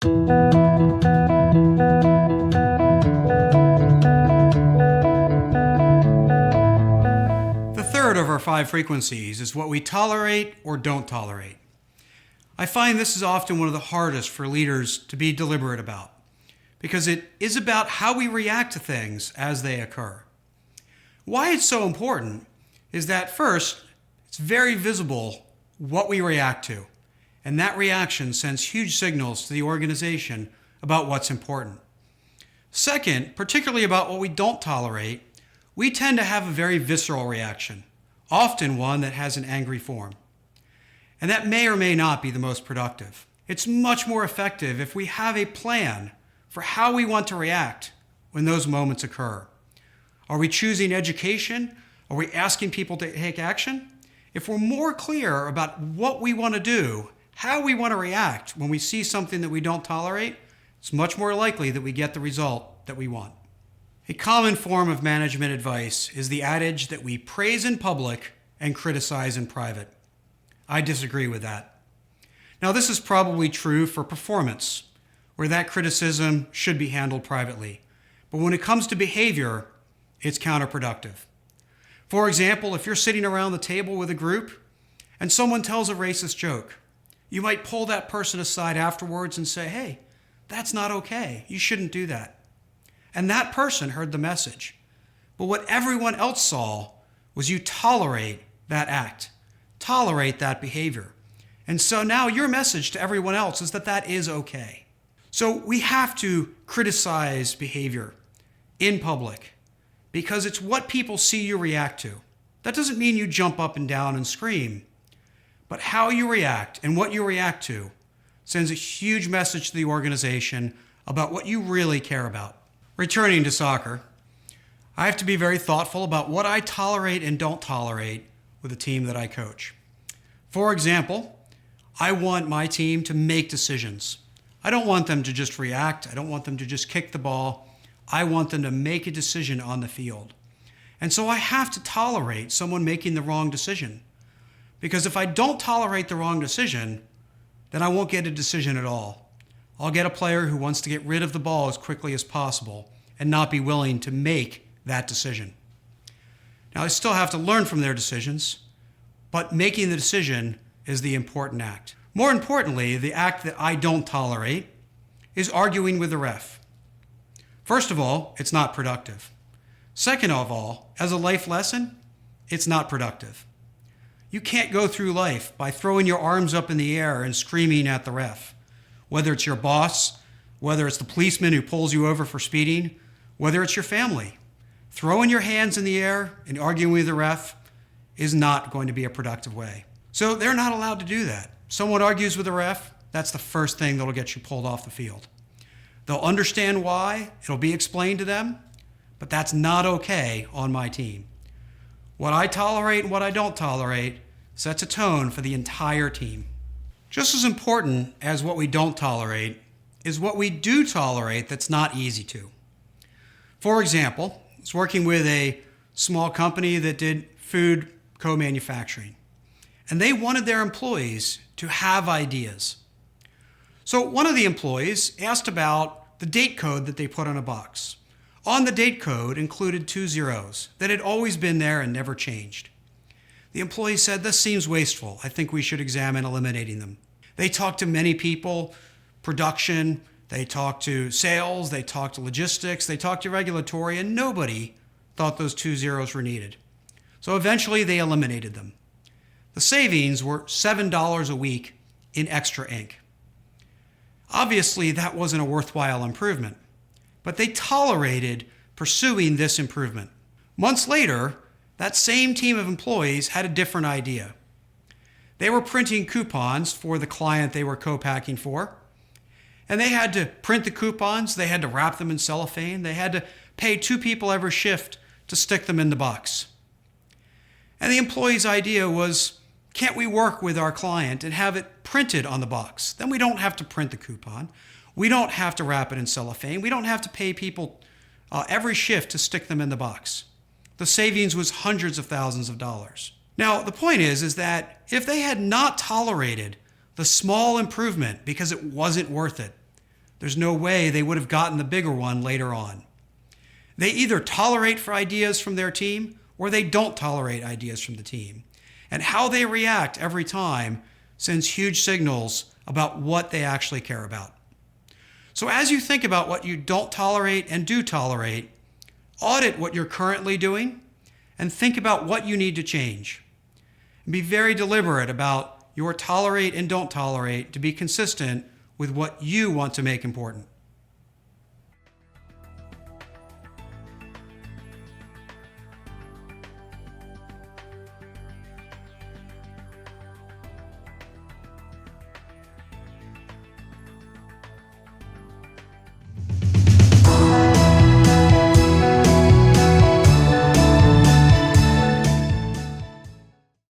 The third of our 5 frequencies is what we tolerate or don't tolerate. I find this is often one of the hardest for leaders to be deliberate about, because it is about how we react to things as they occur. Why it's so important is that first, it's very visible what we react to, and that reaction sends huge signals to the organization about what's important. Second, particularly about what we don't tolerate, we tend to have a very visceral reaction, often one that has an angry form. And that may or may not be the most productive. It's much more effective if we have a plan for how we want to react when those moments occur. Are we choosing education? Are we asking people to take action? If we're more clear about what we want to do, how we want to react when we see something that we don't tolerate, it's much more likely that we get the result that we want. A common form of management advice is the adage that we praise in public and criticize in private. I disagree with that. Now, this is probably true for performance, where that criticism should be handled privately. But when it comes to behavior, it's counterproductive. For example, if you're sitting around the table with a group and someone tells a racist joke, you might pull that person aside afterwards and say, "Hey, that's not okay. You shouldn't do that." And that person heard the message. But what everyone else saw was you tolerate that act, tolerate that behavior. And so now your message to everyone else is that that is okay. So we have to criticize behavior in public because it's what people see you react to. That doesn't mean you jump up and down and scream, but how you react and what you react to sends a huge message to the organization about what you really care about. Returning to soccer, I have to be very thoughtful about what I tolerate and don't tolerate with the team that I coach. For example, I want my team to make decisions. I don't want them to just react. I don't want them to just kick the ball. I want them to make a decision on the field. And so I have to tolerate someone making the wrong decision. Because if I don't tolerate the wrong decision, then I won't get a decision at all. I'll get a player who wants to get rid of the ball as quickly as possible and not be willing to make that decision. Now, I still have to learn from their decisions, but making the decision is the important act. More importantly, the act that I don't tolerate is arguing with the ref. First of all, it's not productive. Second of all, as a life lesson, it's not productive. You can't go through life by throwing your arms up in the air and screaming at the ref. Whether it's your boss, whether it's the policeman who pulls you over for speeding, whether it's your family. Throwing your hands in the air and arguing with the ref is not going to be a productive way. So they're not allowed to do that. Someone argues with the ref, that's the first thing that'll get you pulled off the field. They'll understand why, it'll be explained to them, but that's not okay on my team. What I tolerate and what I don't tolerate sets a tone for the entire team. Just as important as what we don't tolerate is what we do tolerate that's not easy to. For example, I was working with a small company that did food co-manufacturing, and they wanted their employees to have ideas. So one of the employees asked about the date code that they put on a box. On the date code included 2 zeros that had always been there and never changed. The employee said, "This seems wasteful. I think we should examine eliminating them." They talked to many people, production, they talked to sales, they talked to logistics, they talked to regulatory, and nobody thought those 2 zeros were needed. So eventually they eliminated them. The savings were $7 a week in extra ink. Obviously, that wasn't a worthwhile improvement, but they tolerated pursuing this improvement. Months later, that same team of employees had a different idea. They were printing coupons for the client they were co-packing for, and they had to print the coupons, they had to wrap them in cellophane, they had to pay 2 people every shift to stick them in the box. And the employee's idea was, can't we work with our client and have it printed on the box? Then we don't have to print the coupon. We don't have to wrap it in cellophane. We don't have to pay people every shift to stick them in the box. The savings was hundreds of thousands of dollars. Now, the point is that if they had not tolerated the small improvement because it wasn't worth it, There's no way they would have gotten the bigger one later on. They either tolerate for ideas from their team or they don't tolerate ideas from the team. And how they react every time sends huge signals about what they actually care about. So as you think about what you don't tolerate and do tolerate, audit what you're currently doing and think about what you need to change. And be very deliberate about your tolerate and don't tolerate to be consistent with what you want to make important.